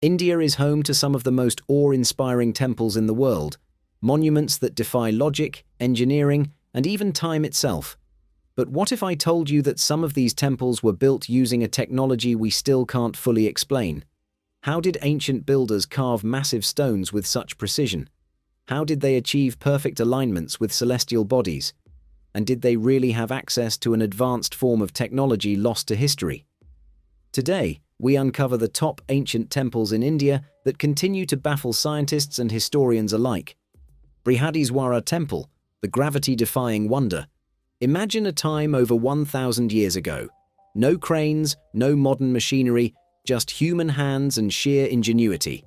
India is home to some of the most awe-inspiring temples in the world, monuments that defy logic, engineering, and even time itself. But what if I told you that some of these temples were built using a technology we still can't fully explain? How did ancient builders carve massive stones with such precision? How did they achieve perfect alignments with celestial bodies? And did they really have access to an advanced form of technology lost to history? Today, we uncover the top ancient temples in India that continue to baffle scientists and historians alike. Brihadiswara Temple, the gravity-defying wonder. Imagine a time over 1,000 years ago. No cranes, no modern machinery, just human hands and sheer ingenuity.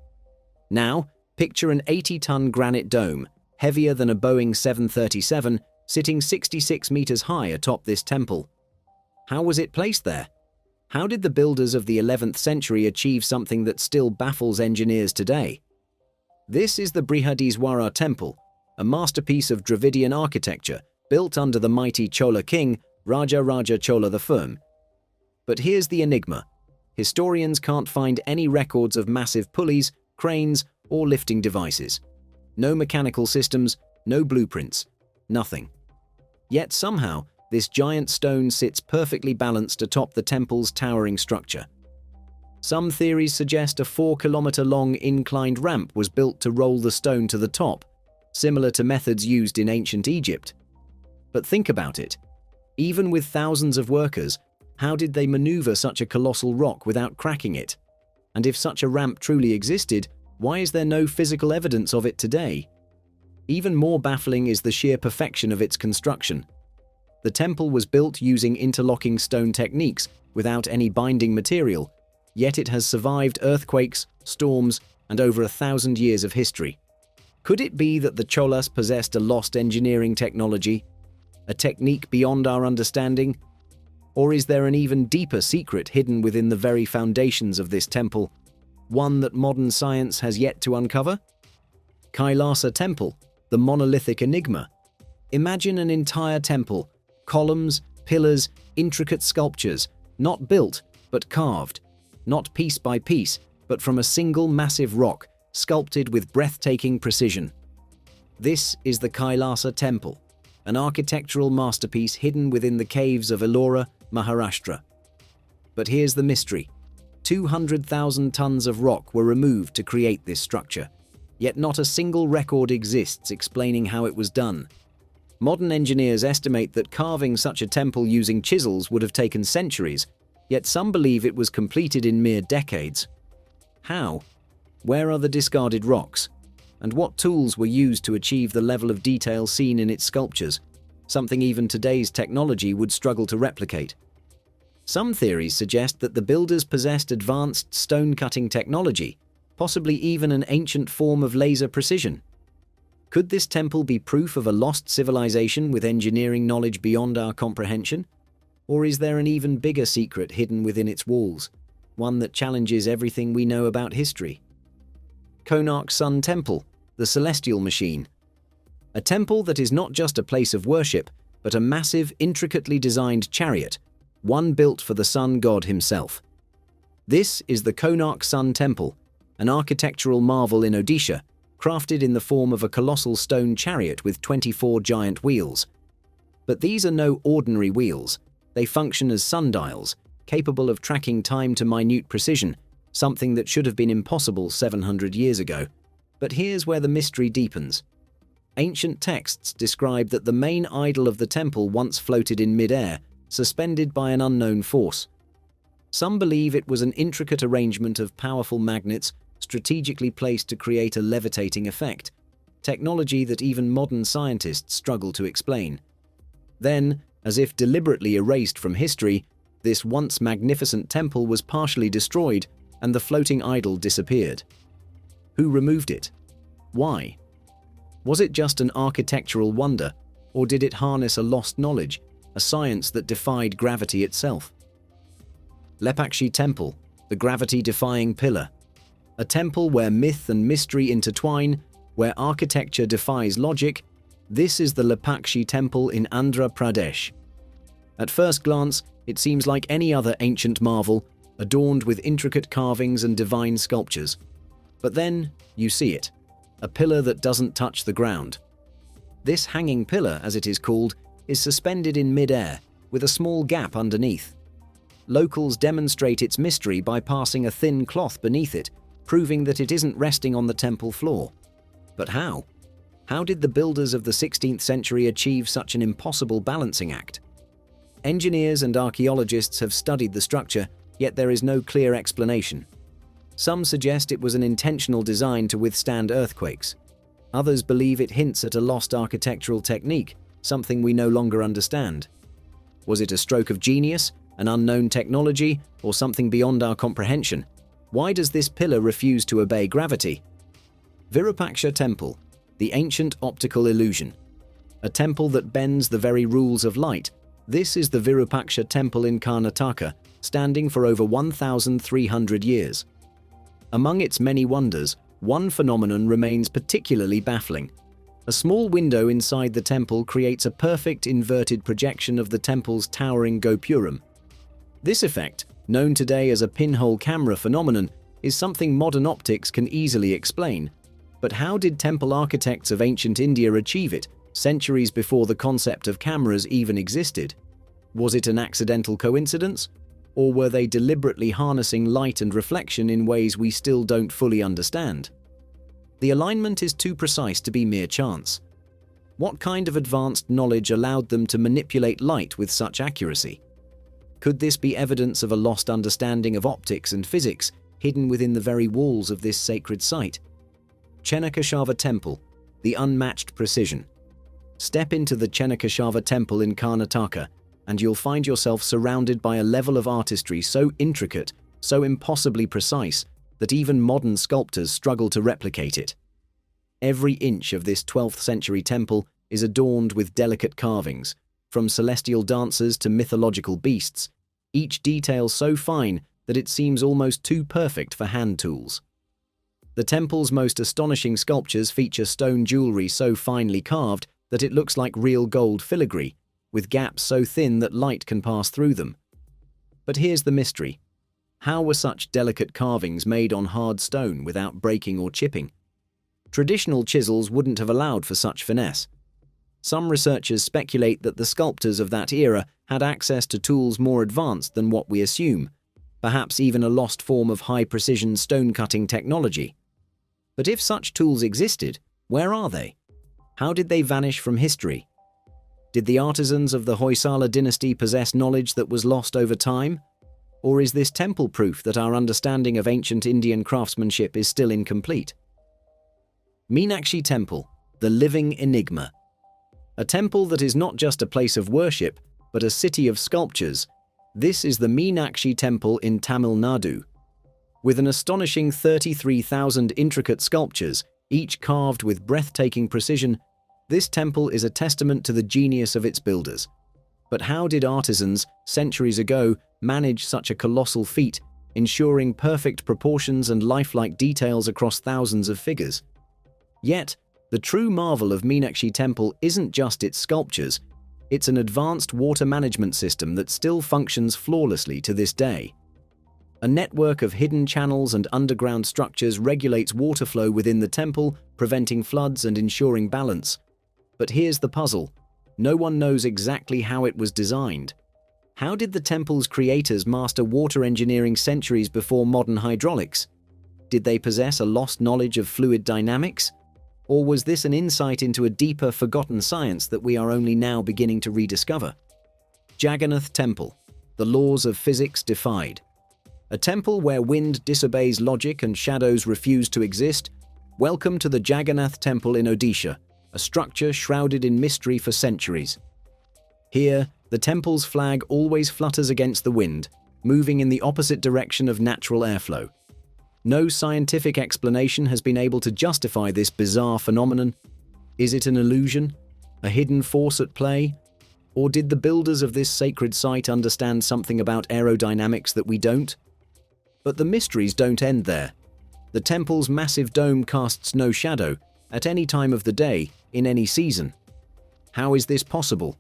Now, picture an 80-ton granite dome, heavier than a Boeing 737, sitting 66 meters high atop this temple. How was it placed there? How did the builders of the 11th century achieve something that still baffles engineers today? This is the Brihadiswara Temple, a masterpiece of Dravidian architecture built under the mighty Chola king, Raja Chola I. But here's the enigma. Historians can't find any records of massive pulleys, cranes, or lifting devices. No mechanical systems, no blueprints, nothing. Yet somehow, this giant stone sits perfectly balanced atop the temple's towering structure. Some theories suggest a 4-kilometer-long inclined ramp was built to roll the stone to the top, similar to methods used in ancient Egypt. But think about it. Even with thousands of workers, how did they maneuver such a colossal rock without cracking it? And if such a ramp truly existed, why is there no physical evidence of it today? Even more baffling is the sheer perfection of its construction. The temple was built using interlocking stone techniques without any binding material, yet it has survived earthquakes, storms, and over 1,000 years of history. Could it be that the Cholas possessed a lost engineering technology, a technique beyond our understanding? Or is there an even deeper secret hidden within the very foundations of this temple, one that modern science has yet to uncover? Kailasa Temple, the monolithic enigma. Imagine an entire temple, columns, pillars, intricate sculptures, not built, but carved, not piece by piece, but from a single massive rock, sculpted with breathtaking precision. This is the Kailasa Temple, an architectural masterpiece hidden within the caves of Ellora, Maharashtra. But here's the mystery. 200,000 tons of rock were removed to create this structure, yet not a single record exists explaining how it was done. Modern engineers estimate that carving such a temple using chisels would have taken centuries, yet some believe it was completed in mere decades. How? Where are the discarded rocks? And what tools were used to achieve the level of detail seen in its sculptures, something even today's technology would struggle to replicate? Some theories suggest that the builders possessed advanced stone-cutting technology, possibly even an ancient form of laser precision. Could this temple be proof of a lost civilization with engineering knowledge beyond our comprehension? Or is there an even bigger secret hidden within its walls, one that challenges everything we know about history? Konark Sun Temple, the Celestial Machine. A temple that is not just a place of worship, but a massive, intricately designed chariot, one built for the sun god himself. This is the Konark Sun Temple, an architectural marvel in Odisha, crafted in the form of a colossal stone chariot with 24 giant wheels. But these are no ordinary wheels. They function as sundials, capable of tracking time to minute precision, something that should have been impossible 700 years ago. But here's where the mystery deepens. Ancient texts describe that the main idol of the temple once floated in mid-air, suspended by an unknown force. Some believe it was an intricate arrangement of powerful magnets strategically placed to create a levitating effect, technology that even modern scientists struggle to explain. Then, as if deliberately erased from history, this once magnificent temple was partially destroyed and the floating idol disappeared. Who removed it? Why? Was it just an architectural wonder, or did it harness a lost knowledge, a science that defied gravity itself? Lepakshi Temple, the gravity-defying pillar. A temple where myth and mystery intertwine, where architecture defies logic. This is the Lepakshi Temple in Andhra Pradesh. At first glance, it seems like any other ancient marvel, adorned with intricate carvings and divine sculptures. But then, you see it, a pillar that doesn't touch the ground. This hanging pillar, as it is called, is suspended in mid-air, with a small gap underneath. Locals demonstrate its mystery by passing a thin cloth beneath it, proving that it isn't resting on the temple floor. But how? How did the builders of the 16th century achieve such an impossible balancing act? Engineers and archaeologists have studied the structure, yet there is no clear explanation. Some suggest it was an intentional design to withstand earthquakes. Others believe it hints at a lost architectural technique, something we no longer understand. Was it a stroke of genius, an unknown technology, or something beyond our comprehension? Why does this pillar refuse to obey gravity? Virupaksha Temple, the ancient optical illusion. A temple that bends the very rules of light. This is the Virupaksha Temple in Karnataka, standing for over 1,300 years. Among its many wonders, one phenomenon remains particularly baffling. A small window inside the temple creates a perfect inverted projection of the temple's towering gopuram. This effect, known today as a pinhole camera phenomenon, is something modern optics can easily explain. But how did temple architects of ancient India achieve it, centuries before the concept of cameras even existed? Was it an accidental coincidence? Or were they deliberately harnessing light and reflection in ways we still don't fully understand? The alignment is too precise to be mere chance. What kind of advanced knowledge allowed them to manipulate light with such accuracy? Could this be evidence of a lost understanding of optics and physics hidden within the very walls of this sacred site? Chennakeshava Temple, the unmatched precision. Step into the Chennakeshava Temple in Karnataka, and you'll find yourself surrounded by a level of artistry so intricate, so impossibly precise, that even modern sculptors struggle to replicate it. Every inch of this 12th century temple is adorned with delicate carvings, from celestial dancers to mythological beasts, each detail so fine that it seems almost too perfect for hand tools. The temple's most astonishing sculptures feature stone jewelry so finely carved that it looks like real gold filigree, with gaps so thin that light can pass through them. But here's the mystery. How were such delicate carvings made on hard stone without breaking or chipping? Traditional chisels wouldn't have allowed for such finesse. Some researchers speculate that the sculptors of that era had access to tools more advanced than what we assume, perhaps even a lost form of high-precision stone-cutting technology. But if such tools existed, where are they? How did they vanish from history? Did the artisans of the Hoysala dynasty possess knowledge that was lost over time? Or is this temple proof that our understanding of ancient Indian craftsmanship is still incomplete? Meenakshi Temple, the living enigma. A temple that is not just a place of worship, but a city of sculptures. This is the Meenakshi Temple in Tamil Nadu. With an astonishing 33,000 intricate sculptures, each carved with breathtaking precision, this temple is a testament to the genius of its builders. But how did artisans, centuries ago, manage such a colossal feat, ensuring perfect proportions and lifelike details across thousands of figures? Yet, the true marvel of Meenakshi Temple isn't just its sculptures, it's an advanced water management system that still functions flawlessly to this day. A network of hidden channels and underground structures regulates water flow within the temple, preventing floods and ensuring balance. But here's the puzzle. No one knows exactly how it was designed. How did the temple's creators master water engineering centuries before modern hydraulics? Did they possess a lost knowledge of fluid dynamics? Or was this an insight into a deeper, forgotten science that we are only now beginning to rediscover? Jagannath Temple, the laws of physics defied. A temple where wind disobeys logic and shadows refuse to exist? Welcome to the Jagannath Temple in Odisha, a structure shrouded in mystery for centuries. Here, the temple's flag always flutters against the wind, moving in the opposite direction of natural airflow. No scientific explanation has been able to justify this bizarre phenomenon. Is it an illusion? A hidden force at play? Or did the builders of this sacred site understand something about aerodynamics that we don't? But the mysteries don't end there. The temple's massive dome casts no shadow, at any time of the day, in any season. How is this possible?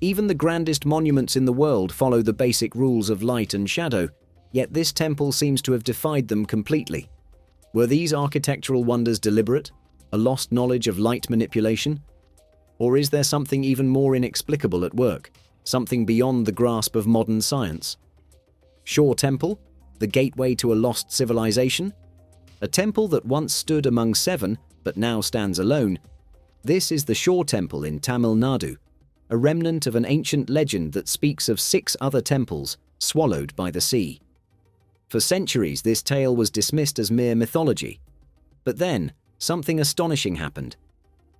Even the grandest monuments in the world follow the basic rules of light and shadow, Yet this temple seems to have defied them completely. Were these architectural wonders deliberate? A lost knowledge of light manipulation? Or is there something even more inexplicable at work? Something beyond the grasp of modern science? Shore Temple, the gateway to a lost civilization? A temple that once stood among 7, but now stands alone. This is the Shore Temple in Tamil Nadu, a remnant of an ancient legend that speaks of 6 other temples swallowed by the sea. For centuries, this tale was dismissed as mere mythology. But then, something astonishing happened.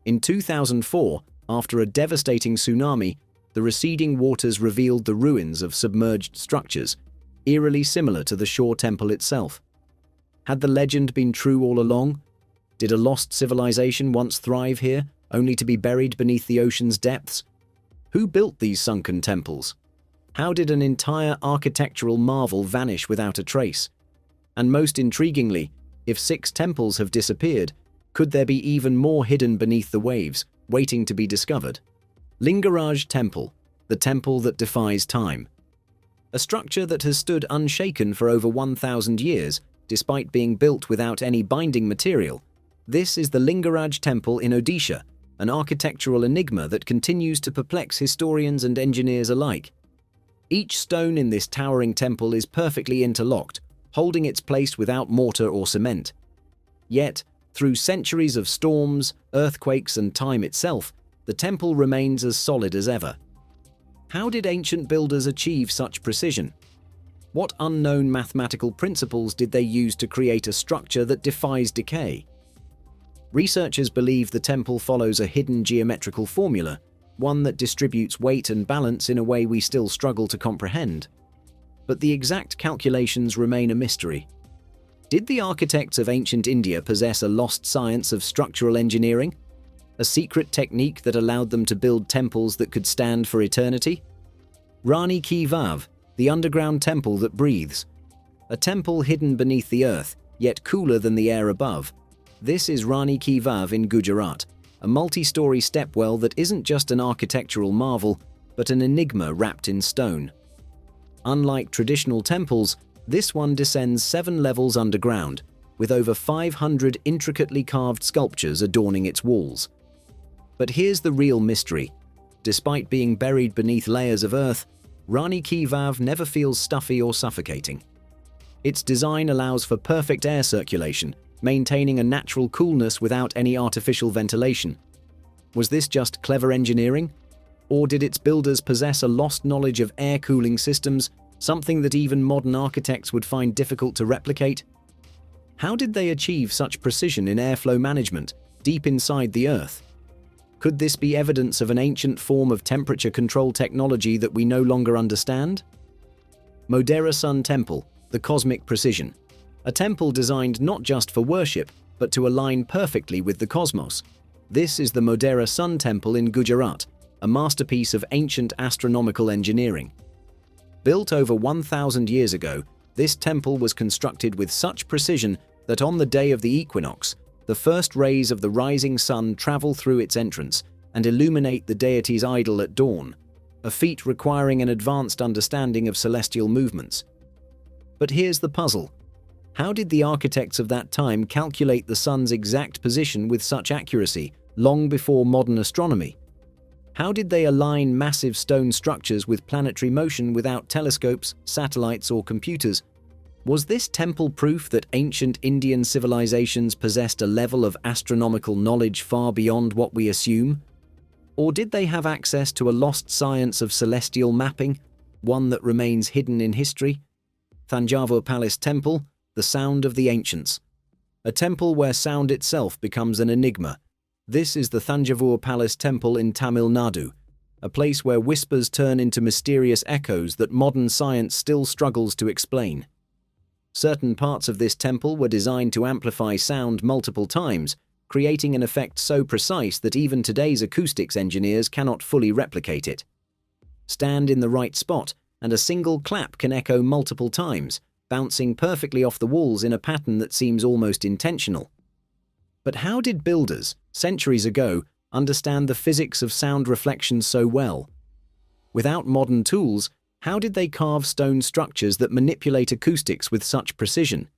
In 2004, after a devastating tsunami, the receding waters revealed the ruins of submerged structures, eerily similar to the Shore Temple itself. Had the legend been true all along? Did a lost civilization once thrive here, only to be buried beneath the ocean's depths? Who built these sunken temples? How did an entire architectural marvel vanish without a trace? And most intriguingly, if 6 temples have disappeared, could there be even more hidden beneath the waves, waiting to be discovered? Lingaraj Temple, the temple that defies time. A structure that has stood unshaken for over 1,000 years, despite being built without any binding material. This is the Lingaraj Temple in Odisha, an architectural enigma that continues to perplex historians and engineers alike. Each stone in this towering temple is perfectly interlocked, holding its place without mortar or cement. Yet, through centuries of storms, earthquakes, and time itself, the temple remains as solid as ever. How did ancient builders achieve such precision? What unknown mathematical principles did they use to create a structure that defies decay? Researchers believe the temple follows a hidden geometrical formula, one that distributes weight and balance in a way we still struggle to comprehend. But the exact calculations remain a mystery. Did the architects of ancient India possess a lost science of structural engineering? A secret technique that allowed them to build temples that could stand for eternity? Rani Ki Vav, the underground temple that breathes. A temple hidden beneath the earth, yet cooler than the air above. This is Rani Ki Vav in Gujarat, a multi-story stepwell that isn't just an architectural marvel, but an enigma wrapped in stone. Unlike traditional temples, this one descends 7 levels underground, with over 500 intricately carved sculptures adorning its walls. But here's the real mystery. Despite being buried beneath layers of earth, Rani Ki Vav never feels stuffy or suffocating. Its design allows for perfect air circulation, maintaining a natural coolness without any artificial ventilation. Was this just clever engineering? Or did its builders possess a lost knowledge of air cooling systems, something that even modern architects would find difficult to replicate? How did they achieve such precision in airflow management, deep inside the earth? Could this be evidence of an ancient form of temperature control technology that we no longer understand? Modera Sun Temple, the cosmic precision. A temple designed not just for worship, but to align perfectly with the cosmos. This is the Modera Sun Temple in Gujarat, a masterpiece of ancient astronomical engineering. Built over 1,000 years ago, this temple was constructed with such precision that on the day of the equinox, the first rays of the rising sun travel through its entrance and illuminate the deity's idol at dawn, a feat requiring an advanced understanding of celestial movements. But here's the puzzle. How did the architects of that time calculate the sun's exact position with such accuracy, long before modern astronomy? How did they align massive stone structures with planetary motion without telescopes, satellites, or computers? Was this temple proof that ancient Indian civilizations possessed a level of astronomical knowledge far beyond what we assume? Or did they have access to a lost science of celestial mapping, one that remains hidden in history? Thanjavur Palace Temple, the sound of the ancients. A temple where sound itself becomes an enigma. This is the Thanjavur Palace Temple in Tamil Nadu, a place where whispers turn into mysterious echoes that modern science still struggles to explain. Certain parts of this temple were designed to amplify sound multiple times, creating an effect so precise that even today's acoustics engineers cannot fully replicate it. Stand in the right spot, and a single clap can echo multiple times, bouncing perfectly off the walls in a pattern that seems almost intentional. But how did builders, centuries ago, understand the physics of sound reflection so well? Without modern tools, How did they carve stone structures that manipulate acoustics with such precision?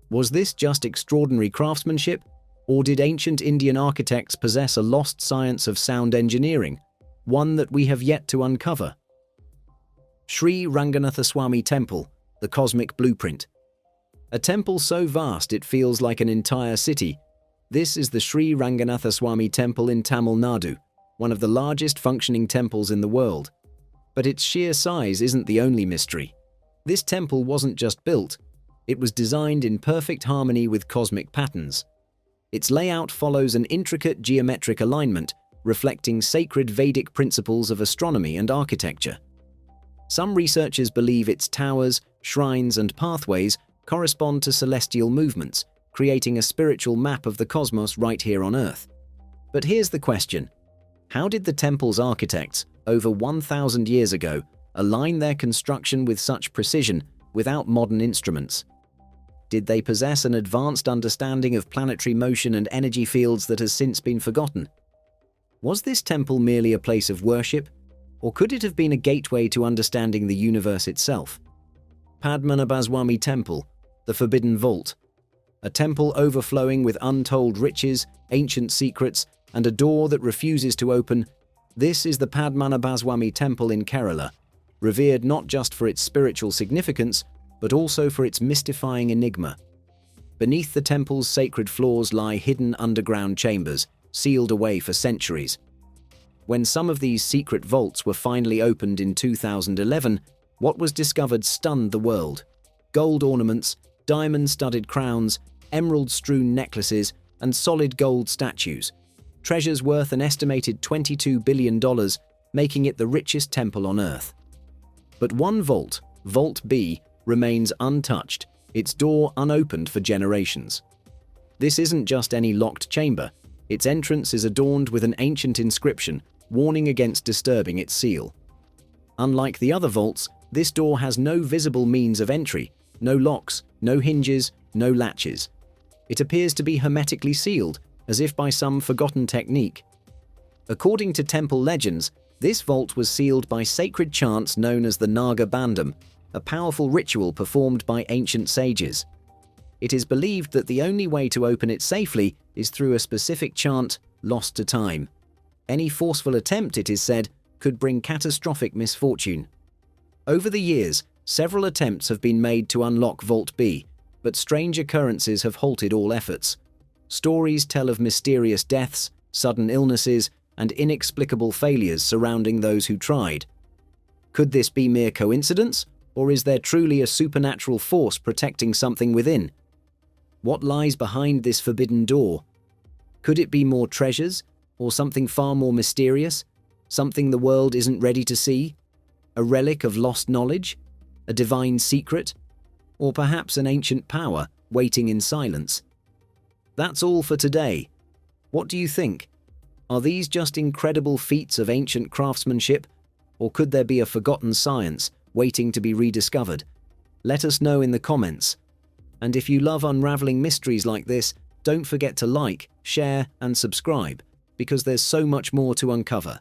Was this just extraordinary craftsmanship, or did ancient Indian architects possess a lost science of sound engineering, one that we have yet to uncover? Sri Ranganathaswamy Temple, the cosmic blueprint. A temple so vast it feels like an entire city. This is the Sri Ranganathaswamy Temple in Tamil Nadu, one of the largest functioning temples in the world. But its sheer size isn't the only mystery. This temple wasn't just built, it was designed in perfect harmony with cosmic patterns. Its layout follows an intricate geometric alignment, reflecting sacred Vedic principles of astronomy and architecture. Some researchers believe its towers, shrines, and pathways correspond to celestial movements, creating a spiritual map of the cosmos right here on Earth. But here's the question: how did the temple's architects, over 1,000 years ago, align their construction with such precision without modern instruments? Did they possess an advanced understanding of planetary motion and energy fields that has since been forgotten? Was this temple merely a place of worship, or could it have been a gateway to understanding the universe itself? Padmanabhaswamy Temple, the Forbidden Vault. A temple overflowing with untold riches, ancient secrets, and a door that refuses to open. This is the Padmanabhaswamy Temple in Kerala, revered not just for its spiritual significance, but also for its mystifying enigma. Beneath the temple's sacred floors lie hidden underground chambers, sealed away for centuries. When some of these secret vaults were finally opened in 2011, what was discovered stunned the world. Gold ornaments, diamond-studded crowns, emerald-strewn necklaces, and solid gold statues. Treasures worth an estimated $22 billion, making it the richest temple on Earth. But one vault, Vault B, remains untouched, its door unopened for generations. This isn't just any locked chamber. Its entrance is adorned with an ancient inscription, warning against disturbing its seal. Unlike the other vaults, this door has no visible means of entry, no locks, no hinges, no latches. It appears to be hermetically sealed, as if by some forgotten technique. According to temple legends, this vault was sealed by sacred chants known as the Naga Bandham, a powerful ritual performed by ancient sages. It is believed that the only way to open it safely is through a specific chant, lost to time. Any forceful attempt, it is said, could bring catastrophic misfortune. Over the years, several attempts have been made to unlock Vault B, but strange occurrences have halted all efforts. Stories tell of mysterious deaths, sudden illnesses, and inexplicable failures surrounding those who tried. Could this be mere coincidence, or is there truly a supernatural force protecting something within? What lies behind this forbidden door? Could it be more treasures, or something far more mysterious? Something the world isn't ready to see? A relic of lost knowledge? A divine secret? Or perhaps an ancient power waiting in silence? That's all for today. What do you think? Are these just incredible feats of ancient craftsmanship, or could there be a forgotten science waiting to be rediscovered? Let us know in the comments. And if you love unraveling mysteries like this, don't forget to like, share, and subscribe, because there's so much more to uncover.